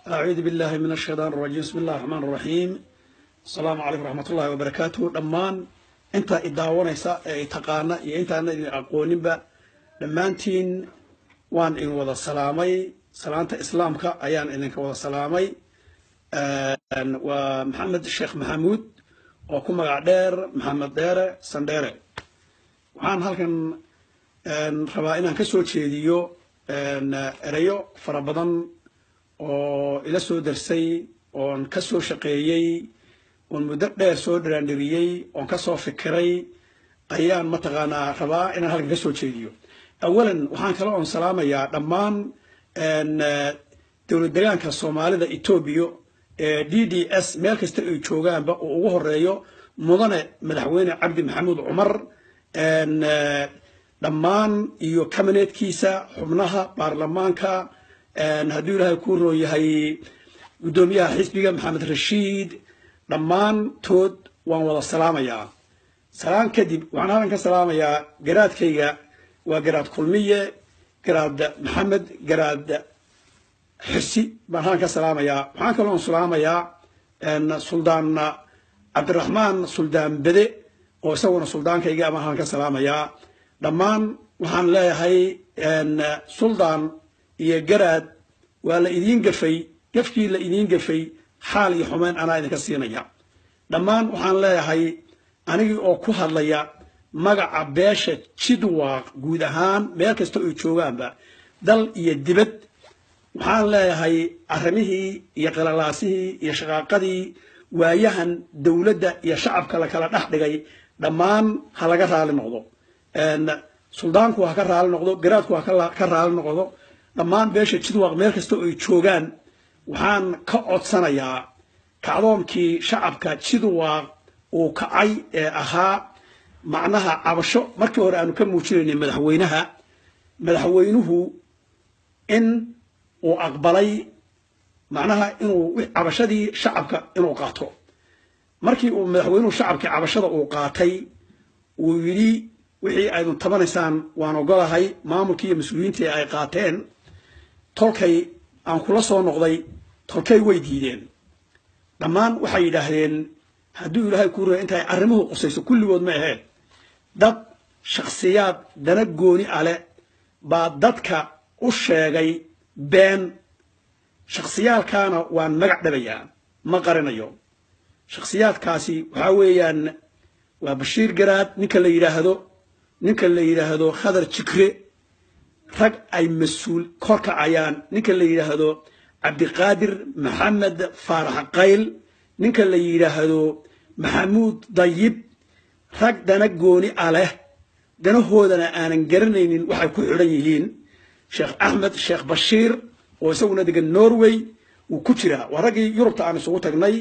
أعوذ بالله من الشيطان الرجيم بسم الله الرحمن الرحيم السلام عليكم ورحمة الله وبركاته دمان أنت إداونيسا تقانا أنت أنا أقولين با دمانتين وان إن وضع السلامي سلامة إسلامك أيان إنك وضع السلامي ومحمد الشيخ محمود وكما قعدير محمد دير سندير وعن هالكن ربائنا كسو تشيديو ريو فربضان oo ila soo darsay oon ka soo shaqeeyay oon muddo dheer soo dhiraandiriyay oon ka soo fikiray ayaan mataqaanaa rabaa inaan halkan ka soo jeediyo awalan waxaan kala oon salaamayaa dhammaan dowlad deegaanka Soomaalida Itoobiya ee DDS meel kasta ay joogaanba oo ugu horeeyo mudane madaxweyne Cabdi Maxamuud Cumar dhammaan iyo kabineetkiisa xubnaha baarlamaanka hadduu ilaahay ku rooyahay gudoomiyaha xisbiga Maxamed Rashiid dhammaantood waan wada salaamayaa salaan kadib waxaan halkan ka salaamayaa garaadkayga waa garaad kulmiye garaad maxamed garaad xisi baan halkan ka salaamayaa waxaan kaloo salaamayaa suldaan cabdiraxmaan suldaan bede oo isaguna suldaankayga ama halkan ka salaamayaa dhammaan waxaan leeyahay suldaan iyo garaad waa la idiin gafay gafkii la idiin gafay xaal iyo xumaan anaa idinka siinaya dhammaan waxaan leeyahay anigii oo ku hadlaya magaca beesha Jidwaaq guud ahaan meel kasta oo joogaanba dal iyo dibad waxaan leeyahay arrimihii iyo qalalaasihii iyo shaqaaqadii waayahan dawladda iyo shacabka la kala dhex dhigay dhammaan ha laga raali noqdo suldaanku ha ka raali noqdo garaadku ha ka raali noqdo dhammaan beesha Jidwaaq meel kasta oo joogaan waxaan ka codsanayaa kacdoonkii shacabka Jidwaaq oo kacay ee ahaa macnaha cabasho markii hore aanu ka muujinaynay madaxweynuhu in uu aqbalay macnaha inuu cabashadii shacabka inuu qaato markii uu madaxweynuhu shacabkii cabashada uu qaatay uu yiri wixii aynu tabanaysaan waan ogolahay maamulkii iyo mas'uuliyiintii ay qaateen tolkay aan kula soo noqday tolkay way diideen dhammaan waxay yiraahdeen hadduu ilaahay ku roo intay arrimuhu qosayso kulligood ma ahayn dad shakhsiyaad dana gooni ale baa dadka u sheegay been shakhsiyaalkaana waan magac dhabayaa ma qarinayo shakhsiyaadkaasi waxa weeyaan waa Bashiir Garaad ninka la yiraahdo Khadar Jikre rag ay mas'uul korka ayaan ninka la yiraahdo Cabdiqaadir Maxamed Faarax Qayl ninka la yiraahdo Maxamuud Dayib rag dana gooni ale danahoodana aanan garanaynin waxay ku xiran yihiin Sheekh Ahmed Sheekh Bashiir oo isaguna degan Norway uu ku jira waa ragii Yurubta aan isugu tagnay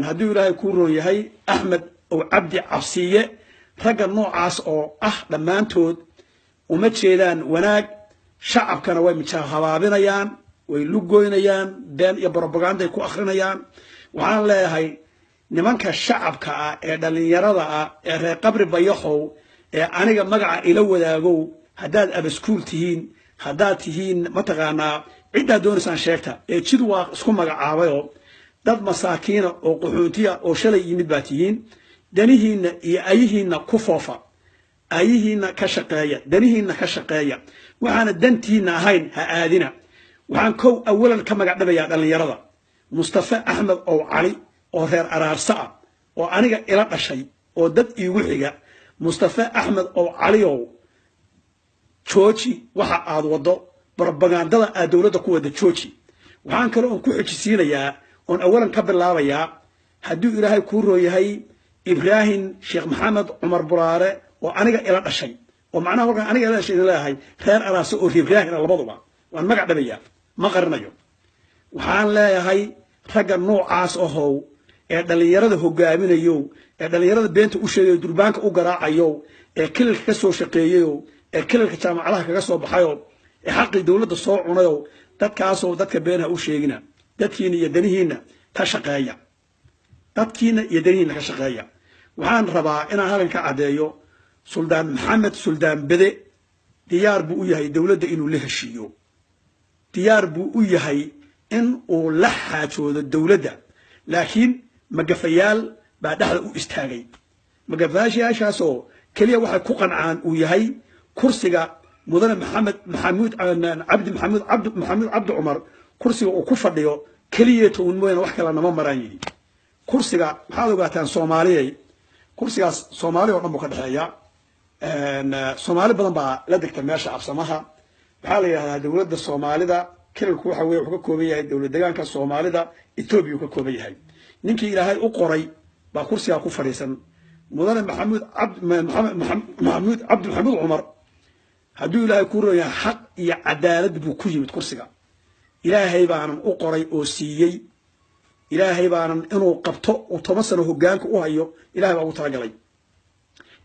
hadduu ilaahay ku roon yahay Ahmed oo Cabdi Cabsiye ragga noocaas oo dhammaantood uma jeedaan wanaag shacabkana way mijahabaabinayaan way lugoynayaan been iyo propaganda ku akhrinayaan waxaan leeyahay nimanka shacabka ee dhalinyarada ee reer qabri bayaxow ee aniga magaca ila wadaagow haddaad abaskuul tihiin haddaad tihiin mataqaanaa cidda doonaysan sheegta ee Jidwaaq isku magacaabayo dad masaakiina oo qaxoontiya oo shalay yimid baa tihiin danihiina iyo ayihiina ku foofa ayihiina ka shaqeeya danihiina ka shaqeeya waxaana dantiina ahayn ha aadina waxaan kow awalan ka magac dhabayaa dhalinyarada Mustafa Ahmed oo Cali oo reer Araarsa oo aniga ila dhashay oo dad iigu xiga Mustafa Ahmed oo Cali oo jooji waxa aad wado propagandada aad dawladda ku wada jooji waxaan kale oo ku xijisiinayaa oo awalan ka bilaabayaa hadduu ilaahay ku rooyahay Ibrahim Sheekh Maxamed Cumar Buraare oo aniga ila dhashay oo macnaha halkan aniga ila dhashay leeyahay reer Araarsa oo Ibrahim labaduba waan magac dhabayaa ma qarinayo waxaan leeyahay ragga noocaas oo ee dhalinyarada hogaaminayo ee dhalinyarada beenta u sheegayo durbaanka u garaacayo ee kililka ka soo shaqeeyayo ee kililka jaamacadaha kaga soo baxayo ee xaqii dawladda soo cunayo dadkaas oo dadka beenha u sheegina dadkiina iyo danihiina ka shaqeeya waxaan rabaa inaan halkan ka cadeeyo suldaan maxamed suldaan bede diyaar buu u yahay dawladda inuu la heshiiyo diyaar buu u yahay إن ولا حاجود الدولة لكن مجفيال بعد هذا استاجي مجفاش يا شاسو كليه واحد كوقن عن وياهي كرسيga مدن محمود عبد عمر كرسيga oo ku fadhiyo kaliya toon mooyana wax kala nama maraan كرسيga maxaad ogaataan Soomaaliyeey كرسيgaas Soomaaliya oo dhan ka dhaxeeya Soomaali badan baa la degtay meesha absamaha waxa la yiraahdaa dawladda Soomaalida kilku waxa weey ka kooban yahay dawladda deegaanka Soomaalida Itoobiya ka kooban yahay ninkii Ilaahay u qoray baa kursiga ku fadhiisan مدن محمود عبد عمر هدو إلهي كوريا حق يا عدالة بكوجي كرسيga إلهي بان أقري أوسيي إلهي بان إنه قبطه وتمسنه هجانك وهايو إلهي بان أترجلي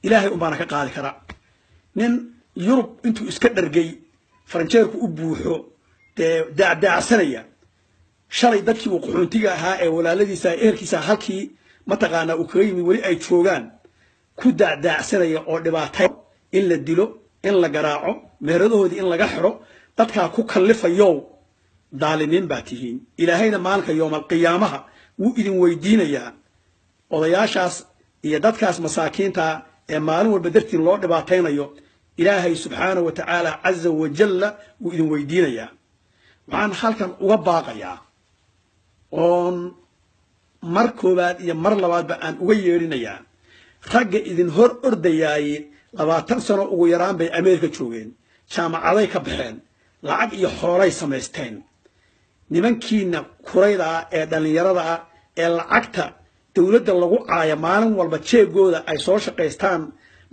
إلهي أمانك قال كرا نن يوروب أنتو إسكندر جاي فرنشيرك أبوحو دع سنية شري دكي وقحونتيجا هاي ولا الذي سائرك سهلكي ما تقانا أوكراني ولي أي شوغان كودع سنية أو دبعتين إلا الدلو إلا جراعه مهرده دي إلا جحره تتكا كوكلفة يوم دالنين باتهين إلى هنا مالك يوم القيامة وإذن ويدين يا وضياشاس يدتكاس مساكين تا مالو والبدرت الله دبعتين يوم إلهي سبحانه وتعالى عز وجل وإذن ويدين يا وعن حالكا وباقا يا markoobaad iyo mar labaad ba aan uga yeerinaya ragga idin hor ordayay 20 sano ugu yaraan bay Ameerika joogeen jaamacaday ka baxeen lacag iyo xoolay sameysteen nimankiina kurayda ee dhalinyarada ee lacagta dawladda lagu caaya maalin walba jeegooda ay soo shaqeystaan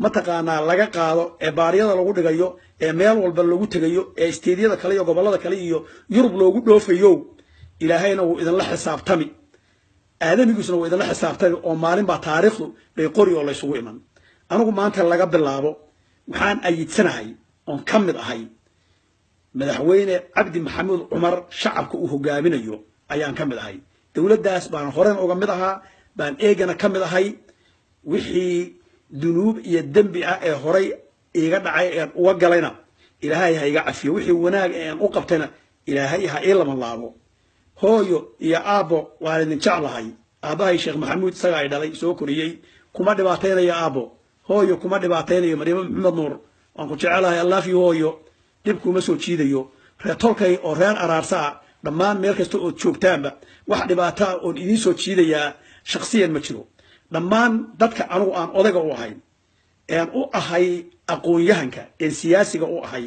ma taqaanaa laga qaado ee baariyada lagu dhigayo ee meel walba lagu tagayo ee isteediyada kale iyo gobolada kale iyo Yurub loogu dhoofayo ilaahayna uu idin la xisaabtami aadamigiisuna way idin xisaabtay oo maalin ba taariikhdu bay qori oo la isugu iman anigu maanta laga bilaabo waxaan ayidsanahay oo kamid ahay madaxweyne Cabdi Maxamuud Cumar shacabka uu hogaaminayo ayaan kamid ahay dawladdaas baan horeen uga mid ahaa baan eegana kamid ahay wixii dunuub iyo dambi ah ee horay iga dhacay ee uga galayna ilaahay ha iga cafiyo wixii wanaag ee aan u qabtayna ilaahay ha ii lama laabo hooyo iyo aabo waa idin jeclahay aabahay Sheekh Maxamuud saga ay dhalay soo koriyay kuma dhibaateenaya aabo hooyo kuma dhibaateenayo Maryam Maxamed Nuur aan ku jecelahay Allah fi hooyo dib kuma soo jiidayo reetolkay oo reer araarsa dhammaan meel kasta oo joogtaanba wax dhibaato oo idin soo jiidaya shakhsiyan ma jiro dhammaan dadka anigu aan odaga u ahay aan u ahay aqoon-yahanka ee siyaasiga u ahay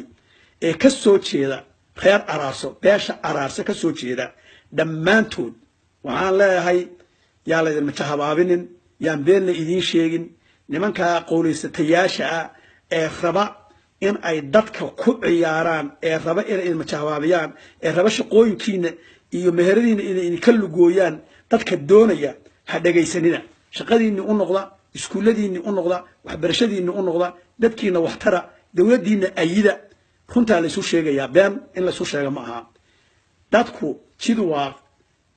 ee ka soo jeeda reer araarso beesha araarso ka soo jeeda dhammaantood waxaan leeyahay yaa la idin majahabaabinin yaan beenna idiin sheegin nimanka qowleysatayaasha ee raba in ay dadka ku ciyaaraan ee raba in ay majahabaabiyaan ee raba shaqooyinkiina iyo meheradiina in ka lugooyaan dadka doonaya ha dhageysanina shaqadiina u noqda iskuuladiina u noqda waxbarashadiina u noqda dadkiina wax tara dawladdiina ayida runta la isu sheegayaa been in la isu sheego ma aha dadku sidoo waa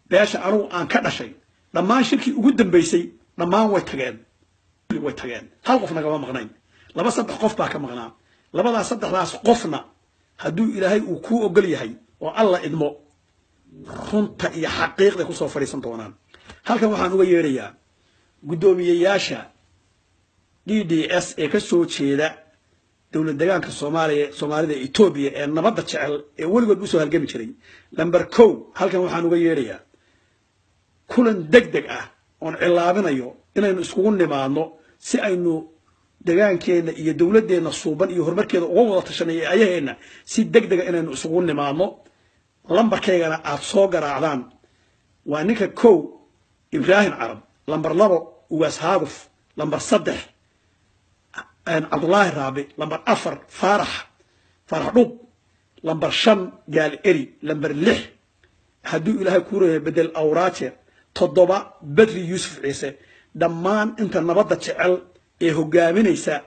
beesha anigu aan ka dhashay dhammaan shirkii ugu dambeysay dhammaan way tageen hal qof naga maqnayn laba saddex qof baa ka maqnaa labada saddexdaas qofna haduu ilaahay uu ku ogol yahay oo alla idmo runta iyo xaqiiqda ku soo fariisan doonaan halkan waxaan uga yeerayaa gudoomiyeyaasha DDS ee ka soo jeeda dawlad deegaanka Soomaalida Itoobiya ee nabadda jecel ee waligood u soo halgami jiray number 2 halkan waxaan uga yeerayaa kulan degdeg ah oo cilaabinayo inaynu iskugu nimaadno si aynu deegaankeena iyo dawladeena suuban iyo horumarkeeda uga wada tashanay ayaheena si degdeg ah inaynu isugu nimaadno lambarkeegana aad soo garaacdaan waa ninka 1 Ibrahim Arab lambar 2 Uwaas Haaguf lambar 3 عبد الله رابي لمبر أفر فرح دوب لمبر شن قال إري لمبر لح هدو إلهي كوره بدل أوراتي تضبع بدري يوسف عيسى دمان انت نبضة تعال إيه قامين إيسا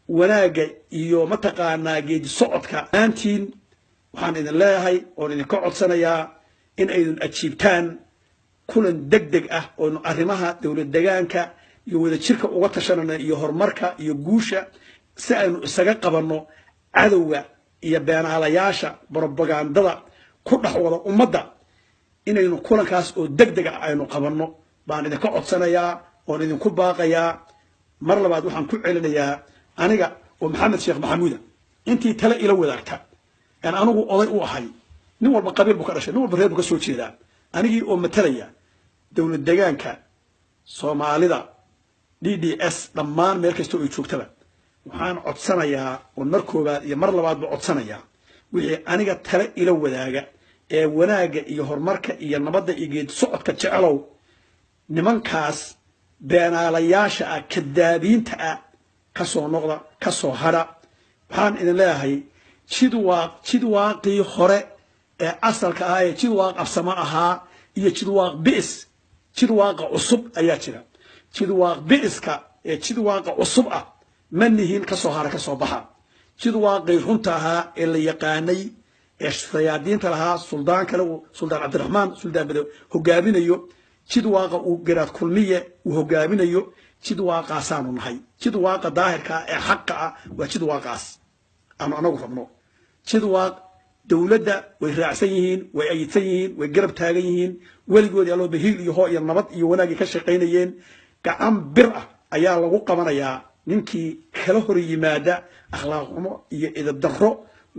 وناقي إيو متقانا جيد صعدك أنتين وحان إذن الله هاي وإن كعد سنة يا إن أيضا أتشيبتان كلن دق وإن أرمها دولة دقانك يوجد شركة وقتشرنا يهرمركا يجوشة سأنو سجقبنا عدوة يبان على ياشا بربجان ضلا كل حوض أمضى inaynu kulankaas oo degdeg ah aynu qabanno baan idinka codsanayaa oon idinku baaqayaa mar labaad waxaan ku celinayaa aniga oo maxamed sheekh maxamuuda intii tale ila wadaagta aan anigu oday u ahay nin walba qabiil buu ka dhashay nin walba reer buu ka soo jeedaa anigii oo matalaya dowlad deegaanka Soomaalida DDS dhammaan meel kasta oo ay joogtaba waxaan codsanayaa oo mar koobaad iyo mar labaadba codsanayaa wixii aniga tale ila wadaaga ee wanaaga iyo horumarka iyo nabadda iyo geed socodka jecelow nimankaas beenaalayaasha ah kadaabiinta ah ka soo noqda ka soo hara waxaan idin leeyahay jidwaaqii hore ee asalka ah ee jidwaaq absama ahaa iyo jidwaaq bi'is jidwaaqa cusub ayaa jira jidwaaq bi'iska ee jidwaaqa cusub ah ma nihiin ka soo hara ka soo baxa jidwaaqii runta ahaa ee la yaqaanay ee sayaadiinta lahaa suldaan kale suldaan cabdiraxmaan suldaan bado hogaaminayo jidwaaqa uu garaad kulmiye uu hogaaminayo jidwaaqaasaanu nahay jidwaaqa daahirka ee xaqa ah waa jidwaaqaas aanu anagu rabno jidwaaq dowladda way raacsan yihiin way ayidsan yihiin way garab taagan yihiin weligoodii alloo bahiil iyo hoo iyo nabad iyo wanaagii ka shaqaynayeen gacan bir ah ayaa lagu qabanayaa ninkii kala hor yimaada akhlaaq xumo iyo edeb darro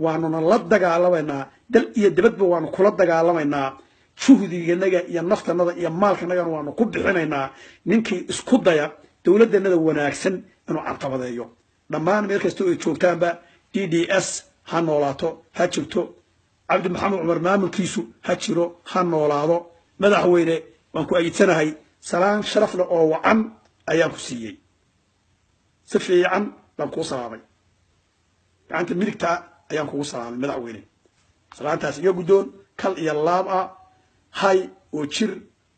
waanuna la dagaalamaynaa dal iyo dibadba waanu kula dagaalamaynaa shuhdiganaga iyo naftanada iyo maalkanagana waanu ku bixinaynaa ninkii isku daya dowladdanada wanaagsan inuu carqabadeeyo dhammaan meel kasta oo ay joogtaanba DDS ha noolaato ha jirto cabdi maxamed cumar maamulkiisu ha jiro ha noolaado madaxweyne waan ku ayidsanahay salaan sharaf leh oo wacan ayaan ku siiyey si fiican baan kuu salaamay gacanta midigta ayaan kugu salaamay madaxweyne salaantaas iga guddoon kal iyo laab ah hay oo jir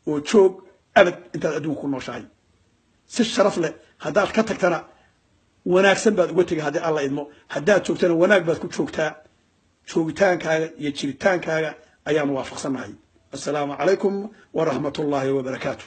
oo joog abad intaad adduunka ku nooshahay si sharaf leh haddaad ka tagtana wanaagsan baad uga tegay haddii alla idmo haddaad joogtana wanaag baad ku joogtaa joogitaankaaga iyo jiritaankaaga ayaanu waafaqsannahay assalaamu calaykum waraxmatullaahi wabarakaatuh